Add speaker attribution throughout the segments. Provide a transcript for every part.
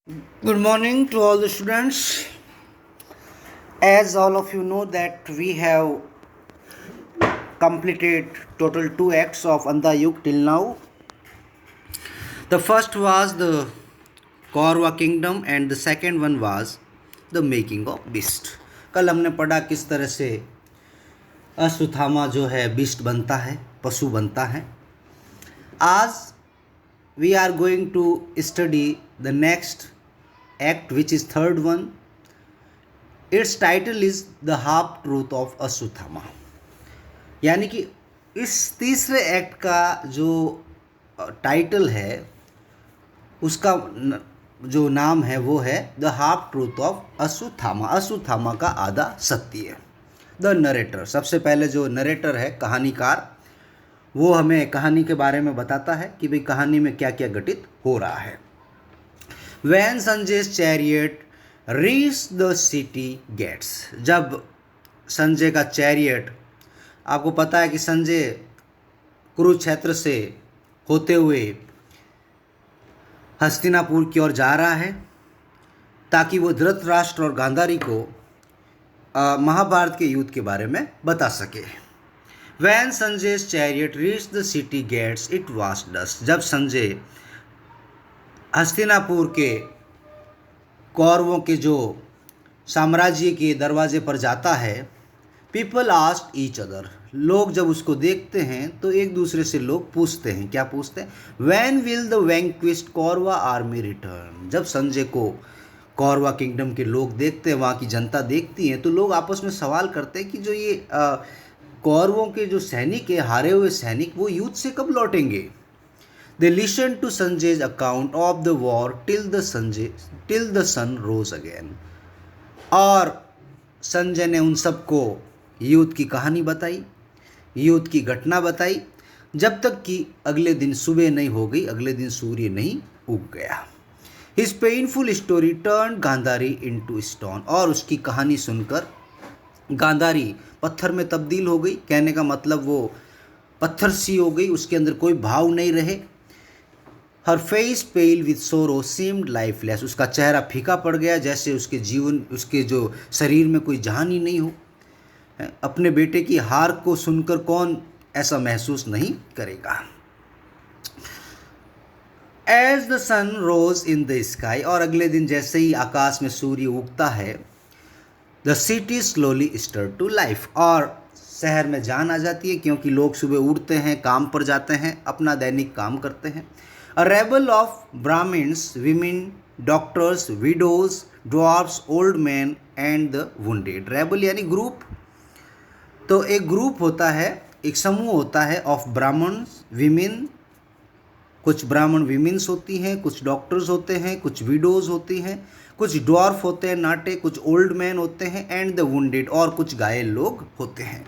Speaker 1: Good morning to all the students. As all of you know that we have completed total 2 acts of Andhayuk till now. The first was the Kaurva kingdom and the second one was the making of beast. कल हमने पढ़ा किस तरह से अश्वत्थामा जो है beast बनता है, पशु बनता है. आज we are going to study the next act, which is third one. Its title is the half truth of Ashwatthama. यानी कि इस तीसरे एक्ट का जो टाइटल है उसका जो नाम है वो है the half truth of Ashwatthama. Ashwatthama का आधा सत्य. द नरेटर, सबसे पहले जो नरेटर है कहानीकार, वो हमें कहानी के बारे में बताता है कि भाई कहानी में क्या क्या घटित हो रहा है. When Sanjay's chariot reached the city gates, जब संजय का चैरियट, आपको पता है कि संजय कुरुक्षेत्र से होते हुए हस्तिनापुर की ओर जा रहा है ताकि वो धृतराष्ट्र और गांधारी को महाभारत के युद्ध के बारे में बता सके. When Sanjay's chariot reached the city gates, it was dusk. जब संजय हस्तिनापुर के कौरवों के जो साम्राज्य के दरवाजे पर जाता है, पीपल आस्क्ड ईच अदर, लोग जब उसको देखते हैं तो एक दूसरे से लोग पूछते हैं. क्या पूछते हैं? When will the vanquished Kaurava army return. जब संजय को कौरवा किंगडम के लोग देखते हैं, वहाँ की जनता देखती है, तो लोग आपस में सवाल करते हैं कि जो ये कौरवों के जो सैनिक है, हारे हुए सैनिक, वो युद्ध से कब लौटेंगे. They listened to Sanjay's account of the war till the sun rose again. और संजय ने उन सबको युद्ध की कहानी बताई, युद्ध की घटना बताई, जब तक कि अगले दिन सुबह नहीं हो गई, अगले दिन सूर्य नहीं उग गया. His painful story turned Gandhari into stone. और उसकी कहानी सुनकर गांधारी पत्थर में तब्दील हो गई. कहने का मतलब वो पत्थर सी हो गई, उसके अंदर कोई भाव नहीं रहे. हर फेस पेल विथ सोरो सीम्ड लाइफलेस. उसका चेहरा फीका पड़ गया, जैसे उसके जीवन, उसके जो शरीर में कोई जान ही नहीं हो. अपने बेटे की हार को सुनकर कौन ऐसा महसूस नहीं करेगा. As the sun rose in the sky. और अगले दिन जैसे ही आकाश में सूर्य उगता है, the city slowly start to life. और शहर में जान आ जाती है, क्योंकि लोग सुबह उठते हैं, काम पर जाते हैं, अपना दैनिक काम करते हैं. A rabble of Brahmins, women, doctors, widows, dwarfs, old men and the wounded. Rabble यानी ग्रुप. तो एक ग्रुप होता है, एक समूह होता है ऑफ ब्राह्मण्स, विमेन, कुछ ब्राह्मण विमेन्स होती हैं, कुछ डॉक्टर्स होते हैं, कुछ विडोज होती हैं, कुछ ड्वार्फ होते हैं नाटे, कुछ ओल्ड मैन होते हैं, एंड द वुंडेड, और कुछ घायल लोग होते हैं.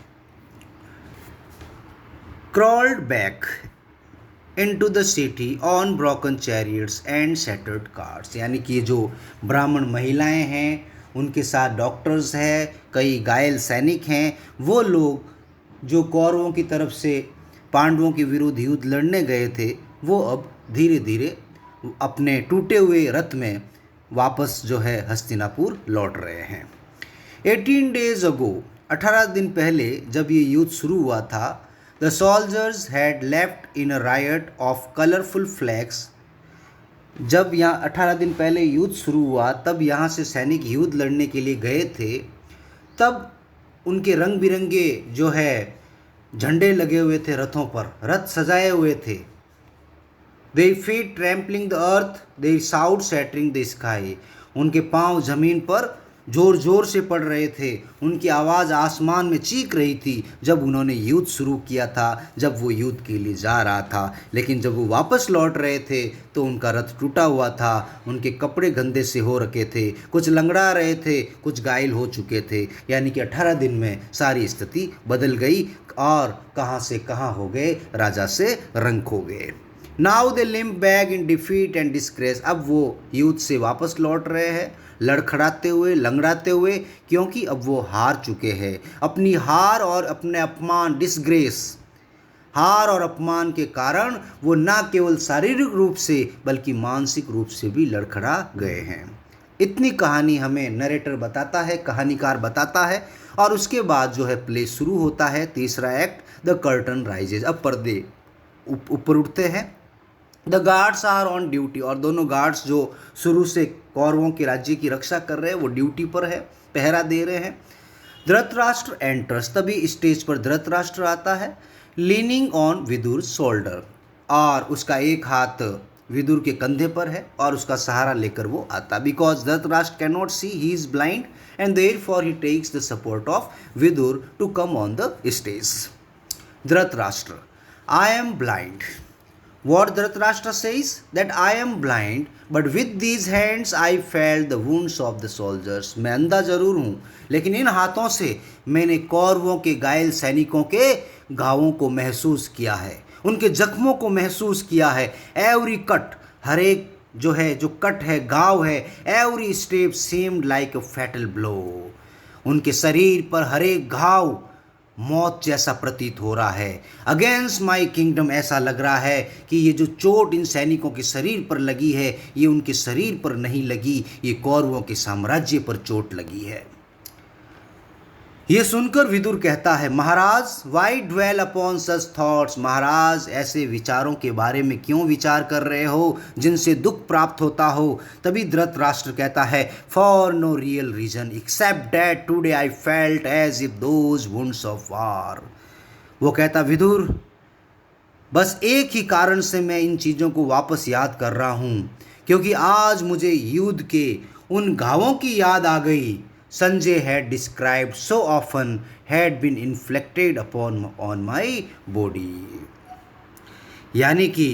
Speaker 1: Crawled back into the city on broken chariots and shattered carts. यानी कि जो ब्राह्मण महिलाएं हैं, उनके साथ डॉक्टर्स हैं, कई घायल सैनिक हैं, वो लोग जो कौरवों की तरफ से पांडवों के विरुद्ध युद्ध लड़ने गए थे, वो अब धीरे धीरे अपने टूटे हुए रथ में वापस जो है हस्तिनापुर लौट रहे हैं. 18 days ago, 18 दिन पहले जब ये युद्ध शुरू हुआ था, the soldiers had left in a riot of colorful flags. जब यहाँ 18 दिन पहले युद्ध शुरू हुआ, तब यहाँ से सैनिक युद्ध लड़ने के लिए गए थे. तब उनके रंग बिरंगे जो है झंडे लगे हुए थे रथों पर, रथ सजाए हुए थे. Their feet trampling the earth, their shouts shattering the sky. उनके पांव जमीन पर जोर जोर से पड़ रहे थे, उनकी आवाज़ आसमान में चीख रही थी जब उन्होंने युद्ध शुरू किया था, जब वो युद्ध के लिए जा रहा था. लेकिन जब वो वापस लौट रहे थे तो उनका रथ टूटा हुआ था, उनके कपड़े गंदे से हो रखे थे, कुछ लंगड़ा रहे थे, कुछ घायल हो चुके थे. यानी कि 18 दिन में सारी स्थिति बदल गई और कहाँ से कहाँ हो गए, राजा से रंग खो गए. Now they limp back in defeat and disgrace. अब वो युद्ध से वापस लौट रहे हैं, लड़खड़ाते हुए, लंगड़ाते हुए, क्योंकि अब वो हार चुके हैं. अपनी हार और अपने अपमान, डिस्ग्रेस, हार और अपमान के कारण वो न केवल शारीरिक रूप से बल्कि मानसिक रूप से भी लड़खड़ा गए हैं। इतनी कहानी हमें नरेटर बताता है, कहानीकार बताता है, और उसके बाद जो है प्ले शुरू होता है। तीसरा एक्ट, द कर्टन राइजेज। अब पर्दे ऊपर उठते हैं। The guards are on duty, और दोनों गार्ड्स जो शुरू से कौरवों के राज्य की रक्षा कर रहे हैं वो ड्यूटी पर है, पहरा दे रहे हैं। धृतराष्ट्र एंटर्स, तभी स्टेज पर धृतराष्ट्र आता है, लीनिंग ऑन विदुर शोल्डर, और उसका एक हाथ विदुर के कंधे पर है और उसका सहारा लेकर वो आता। Because Dhritarashtra can not see, he is blind, and therefore he takes the support of Vidura to come on the stage. Dhritarashtra, I am blind. What Dhritarashtra says? That I am blind, but with these hands I felt the wounds of the soldiers. मैं अंधा जरूर हूँ, लेकिन इन हाथों से मैंने कौरवों के घायल सैनिकों के घावों को महसूस किया है, उनके जख्मों को महसूस किया है। एवरी कट, हर एक जो है, जो कट है, घाव है, एवरी स्टेप सीम्ड लाइक अ फैटल ब्लो। उनके शरीर पर हर एक घाव मौत जैसा प्रतीत हो रहा है। अगेंस्ट माई किंगडम, ऐसा लग रहा है कि ये जो चोट इन सैनिकों के शरीर पर लगी है, ये उनके शरीर पर नहीं लगी, ये कौरवों के साम्राज्य पर चोट लगी है। ये सुनकर विदुर कहता है, महाराज, वाई ड्वेल अपॉन सच थॉट्स। महाराज, ऐसे विचारों के बारे में क्यों विचार कर रहे हो जिनसे दुख प्राप्त होता हो। तभी धृतराष्ट्र कहता है, for no real reason except that today I felt as if those wounds of war. वो कहता, विदुर, बस एक ही कारण से मैं इन चीज़ों को वापस याद कर रहा हूँ, क्योंकि आज मुझे युद्ध के उन घावों की याद आ गई Sanjay had described so often had been inflicted upon on my body। यानी कि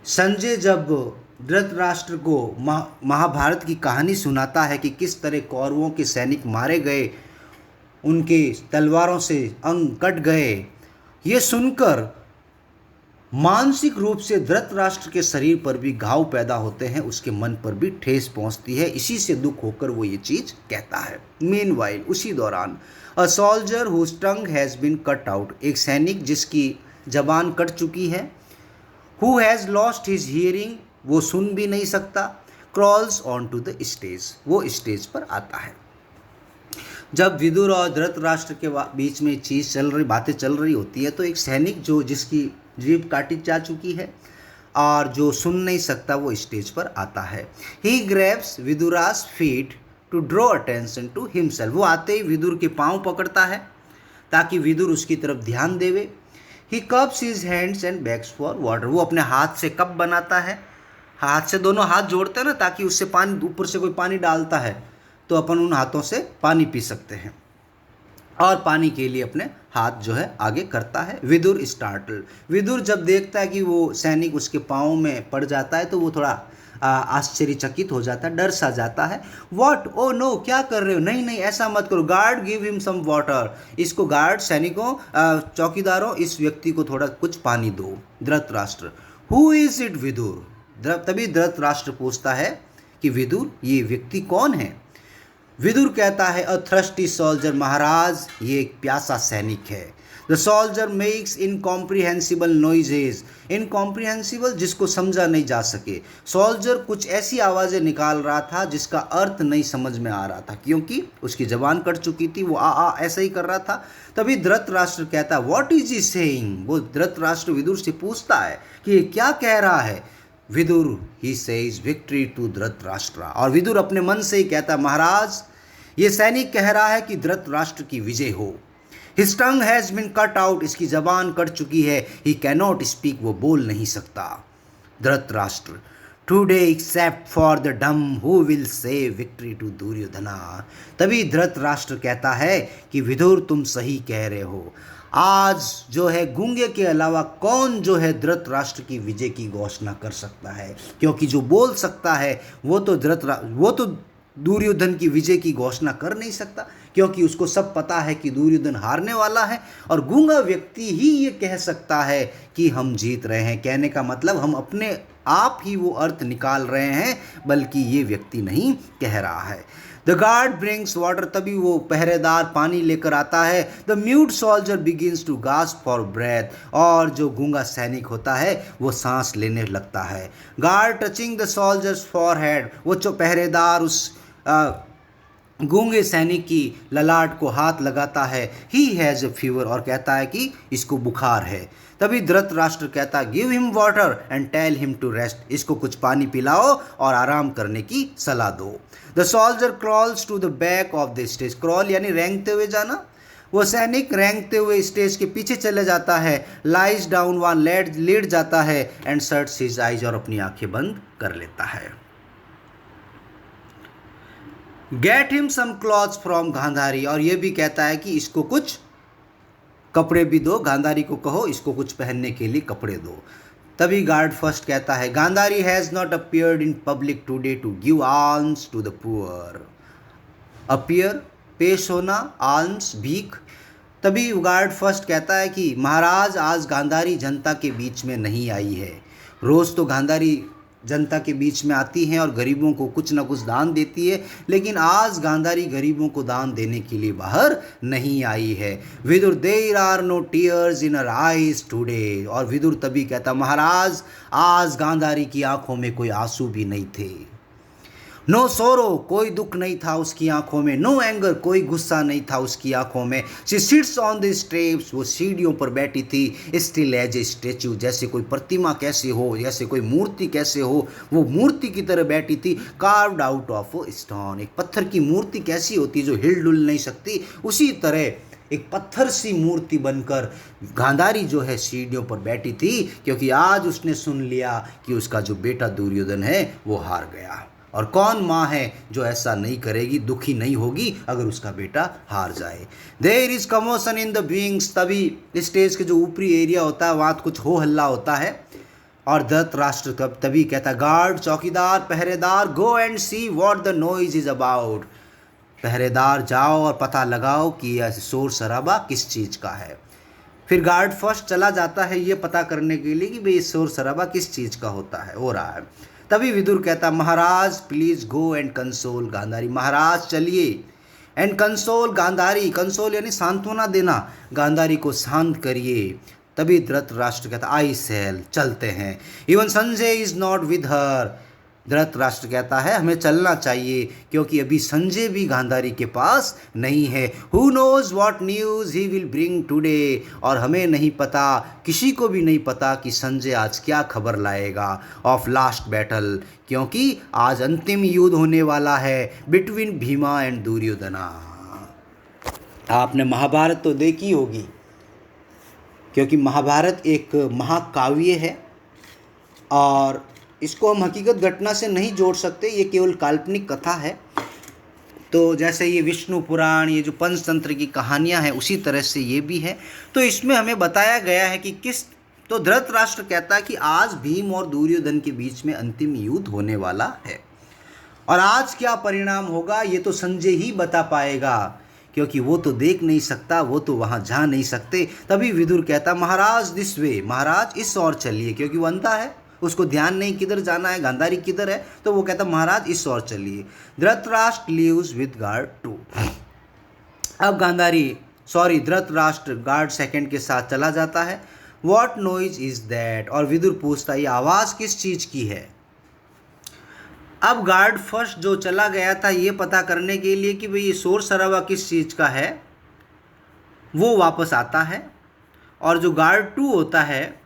Speaker 1: संजय जब धृतराष्ट्र को महाभारत की कहानी सुनाता है कि किस तरह कौरवों के सैनिक मारे गए, उनके तलवारों से अंग कट गए, ये सुनकर मानसिक रूप से धृतराष्ट्र के शरीर पर भी घाव पैदा होते हैं, उसके मन पर भी ठेस पहुंचती है। इसी से दुख होकर वो ये चीज़ कहता है। मीनवाइल, उसी दौरान, a soldier whose tongue has been cut out, एक सैनिक जिसकी जबान कट चुकी है, who has lost his hearing, वो सुन भी नहीं सकता, crawls on to the stage, वो स्टेज पर आता है। जब विदुर और धृतराष्ट्र के बीच में चीज़ चल रही, बातें चल रही होती है, तो एक सैनिक जो जिसकी जीभ काटी जा चुकी है और जो सुन नहीं सकता, वो स्टेज पर आता है। He grabs Vidura's feet to draw attention to himself, वो आते ही विदुर के पाँव पकड़ता है ताकि विदुर उसकी तरफ ध्यान देवे। He cups his hands and begs for water, वो अपने हाथ से कप बनाता है, हाथ से दोनों हाथ जोड़ते हैं ना, ताकि उससे पानी, ऊपर से कोई पानी डालता है तो अपन उन हाथों से पानी पी सकते हैं, और पानी के लिए अपने हाथ जो है आगे करता है। विदुर स्टार्टल, विदुर जब देखता है कि वो सैनिक उसके पाँव में पड़ जाता है तो वो थोड़ा आश्चर्यचकित हो जाता है, डर सा जाता है। व्हाट, ओ नो, क्या कर रहे हो, नहीं नहीं ऐसा मत करो। Guard give him some water, इसको गार्ड, सैनिकों, चौकीदारों, इस व्यक्ति को थोड़ा कुछ पानी दो। Dhritarashtra, who is it Vidura, तभी धृतराष्ट्र पूछता है कि विदुर, ये व्यक्ति कौन है। विदुर कहता है, अ थ्रस्टी सोल्जर, महाराज, ये एक प्यासा सैनिक है। The soldier makes incomprehensible noises, incomprehensible, जिसको समझा नहीं जा सके। सोल्जर कुछ ऐसी आवाज़ें निकाल रहा था जिसका अर्थ नहीं समझ में आ रहा था, क्योंकि उसकी जबान कट चुकी थी, वो आ ऐसा ही कर रहा था। तभी धृतराष्ट्र कहता है, व्हाट इज ही सेइंग, वो धृतराष्ट्र विदुर से पूछता है कि ये क्या कह रहा है। Vidura, he says victory to Dhritarashtra, और विदुर अपने मन से ही कहता, महाराज, ये सैनिक कह रहा है कि धृतराष्ट्र की विजय हो। His tongue has been cut out, इसकी जबान कट चुकी है। ही कैनॉट स्पीक, वो बोल नहीं सकता। Dhritarashtra, today except for the dumb who will say victory to Duryodhana. तभी धृतराष्ट्र कहता है कि विदुर, तुम सही कह रहे हो, आज जो है गूंगे के अलावा कौन जो है धृतराष्ट्र की विजय की घोषणा कर सकता है, क्योंकि जो बोल सकता है वो तो दुर्योधन की विजय की घोषणा कर नहीं सकता, क्योंकि उसको सब पता है कि दुर्योधन हारने वाला है, और गूंगा व्यक्ति ही ये कह सकता है कि हम जीत रहे हैं। कहने का मतलब हम अपने आप ही वो अर्थ निकाल रहे हैं, बल्कि ये व्यक्ति नहीं कह रहा है। द गार्ड ब्रिंग्स वाटर, तभी वो पहरेदार पानी लेकर आता है। The mute soldier begins to gasp for breath, और जो गूंगा सैनिक होता है वो सांस लेने लगता है। Guard touching the soldiers forehead, वो जो पहरेदार उस गूंगे सैनिक की ललाट को हाथ लगाता है। ही हैज़ अ फीवर, और कहता है कि इसको बुखार है। तभी धृतराष्ट्र कहता है give him water and tell him to rest, इसको कुछ पानी पिलाओ और आराम करने की सलाह दो। The soldier crawls to the back of the stage, crawl यानी रेंगते हुए जाना। वो सैनिक रेंगते हुए स्टेज के पीछे चले जाता है। लाइज डाउन, वहाँ लेट जाता है। एंड शट्स हिज आइज, और अपनी आंखें बंद कर लेता है। Get him some clothes from Gandhari, और ये भी कहता है कि इसको कुछ कपड़े भी दो, गांधारी को कहो इसको कुछ पहनने के लिए कपड़े दो। तभी गार्ड फर्स्ट कहता है Gandhari has not appeared in public today to give alms to the poor. Appear, पेश होना, आल्म्स, भीख। तभी गार्ड फर्स्ट कहता है कि महाराज आज गांधारी जनता के बीच में नहीं आई है। रोज़ तो गांधारी जनता के बीच में आती हैं और गरीबों को कुछ ना कुछ दान देती है, लेकिन आज गांधारी गरीबों को दान देने के लिए बाहर नहीं आई है। Vidura there are no tears in her eyes today, और विदुर तभी कहता महाराज आज गांधारी की आंखों में कोई आंसू भी नहीं थे। नो सोरो, कोई दुख नहीं था उसकी आंखों में। नो एंगर, कोई गुस्सा नहीं था उसकी आंखों में। She sits on the steps, वो सीढ़ियों पर बैठी थी। स्टिल एज ए स्टेच्यू, जैसे कोई प्रतिमा कैसे हो, जैसे कोई मूर्ति कैसे हो, वो मूर्ति की तरह बैठी थी। कार्व्ड आउट ऑफ स्टोन, एक पत्थर की मूर्ति कैसी होती है जो हिल डुल नहीं सकती, उसी तरह एक पत्थर सी मूर्ति बनकर गांधारी जो है सीढ़ियों पर बैठी थी, क्योंकि आज उसने सुन लिया कि उसका जो बेटा दुर्योधन है वो हार गया। और कौन माँ है जो ऐसा नहीं करेगी, दुखी नहीं होगी अगर उसका बेटा हार जाए। There is commotion in the beings, तभी स्टेज के जो ऊपरी एरिया होता है वहाँ कुछ हो हल्ला होता है। और धृतराष्ट्र तभी कहता गार्ड, चौकीदार, पहरेदार, गो and see what the noise is about, पहरेदार जाओ और पता लगाओ कि यह शोर शराबा किस चीज़ का है। फिर गार्ड फर्स्ट चला जाता है ये पता करने के लिए कि भाई शोर शराबा किस चीज़ का हो रहा है। तभी विदुर कहता Maharaj please go and console Gandhari, Maharaj चलिए एंड कंसोल गांधारी, कंसोल यानी सांत्वना देना, गांधारी को शांत करिए। तभी धृतराष्ट्र कहता आई सेल, चलते हैं। Even Sanjay is not with her, Dhritarashtra कहता है हमें चलना चाहिए क्योंकि अभी संजय भी गांधारी के पास नहीं है। Who knows what news he will bring today, और हमें नहीं पता, किसी को भी नहीं पता कि संजय आज क्या खबर लाएगा ऑफ लास्ट बैटल, क्योंकि आज अंतिम युद्ध होने वाला है बिटवीन भीमा एंड दुर्योधना। आपने महाभारत तो देखी होगी, क्योंकि महाभारत एक महाकाव्य है और इसको हम हकीकत घटना से नहीं जोड़ सकते, ये केवल काल्पनिक कथा है। तो जैसे ये विष्णु पुराण, ये जो पंचतंत्र की कहानियाँ हैं, उसी तरह से ये भी है। तो इसमें हमें बताया गया है कि तो धृतराष्ट्र कहता है कि आज भीम और दुर्योधन के बीच में अंतिम युद्ध होने वाला है, और आज क्या परिणाम होगा ये तो संजय ही बता पाएगा, क्योंकि वो तो देख नहीं सकता, वो तो वहाँ जा नहीं सकते। तभी विदुर कहता महाराज दिस वे, महाराज इस ओर चलिए, क्योंकि वो अंधा है, उसको ध्यान नहीं किधर जाना है, गांधारी किधर है, तो वो कहता महाराज इस ओर चलिए। Dhritarashtra leaves with guard two, अब धृतराष्ट्र गार्ड सेकंड के साथ चला जाता है। व्हाट नॉइज इज दैट, और विदुर पूछता है ये आवाज़ किस चीज़ की है। अब गार्ड फर्स्ट जो चला गया था ये पता करने के लिए कि भाई ये शोर शराबा किस चीज़ का है, वो वापस आता है। और जो गार्ड टू होता है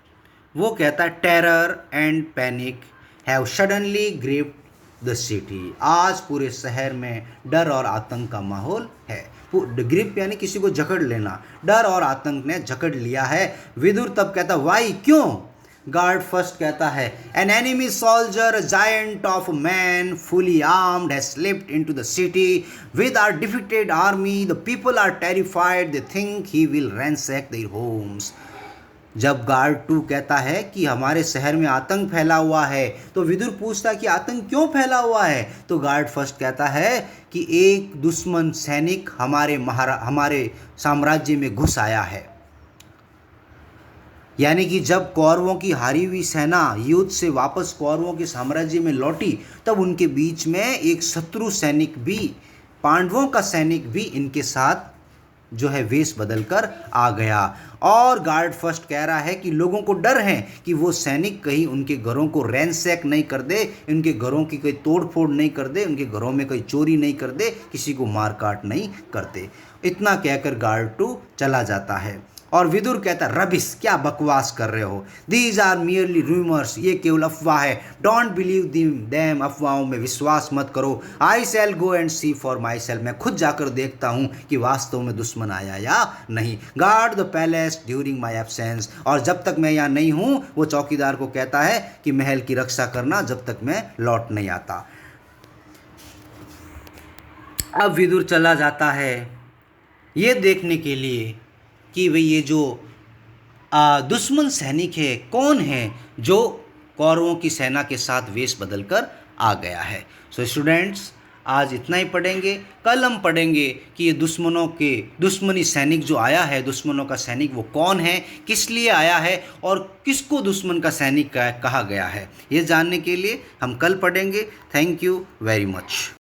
Speaker 1: वो कहता है terror and panic have suddenly gripped the city, आज पूरे शहर में डर और आतंक का माहौल है। ग्रिप यानी किसी को जकड़ लेना, डर और आतंक ने जकड़ लिया है। विदुर तब कहता वाई, क्यों। गार्ड फर्स्ट कहता है an enemy soldier giant of man fully armed has slipped into the city with our defeated army, the people are terrified, they think he will ransack their homes. जब guard two कहता है कि हमारे शहर में आतंक फैला हुआ है, तो विदुर पूछता है कि आतंक क्यों फैला हुआ है, तो गार्ड फर्स्ट कहता है कि एक दुश्मन सैनिक हमारे साम्राज्य में घुस आया है। यानी कि जब कौरवों की हारी हुई सेना युद्ध से वापस कौरवों के साम्राज्य में लौटी, तब उनके बीच में एक शत्रु सैनिक भी, पांडवों का सैनिक भी इनके साथ जो है वेश बदलकर आ गया। और गार्ड फर्स्ट कह रहा है कि लोगों को डर है कि वो सैनिक कहीं उनके घरों को रैंसैक नहीं कर दे, उनके घरों की कोई तोड़ फोड़ नहीं कर दे, उनके घरों में कोई चोरी नहीं कर दे, किसी को मार काट नहीं करते। इतना कहकर गार्ड टू चला जाता है और विदुर कहता है रबिश, क्या बकवास कर रहे हो, दीज आर मियरली रूमर्स, ये केवल अफवाह है, डोंट बिलीव दैम, अफवाहों में विश्वास मत करो। I shall go and see for myself, मैं खुद जाकर देखता हूँ कि वास्तव में दुश्मन आया या नहीं। Guard the palace during my absence, और जब तक मैं यहाँ नहीं हूँ, वो चौकीदार को कहता है कि महल की रक्षा करना जब तक मैं लौट नहीं आता। अब विदुर चला जाता है ये देखने के लिए कि भाई ये जो दुश्मन सैनिक है कौन है जो कौरवों की सेना के साथ वेश बदलकर आ गया है। सो स्टूडेंट्स, आज इतना ही पढ़ेंगे। कल हम पढ़ेंगे कि ये दुश्मनी सैनिक जो आया है, दुश्मनों का सैनिक वो कौन है, किस लिए आया है और किसको दुश्मन का सैनिक कहा गया है। ये जानने के लिए हम कल पढ़ेंगे। Thank you very much.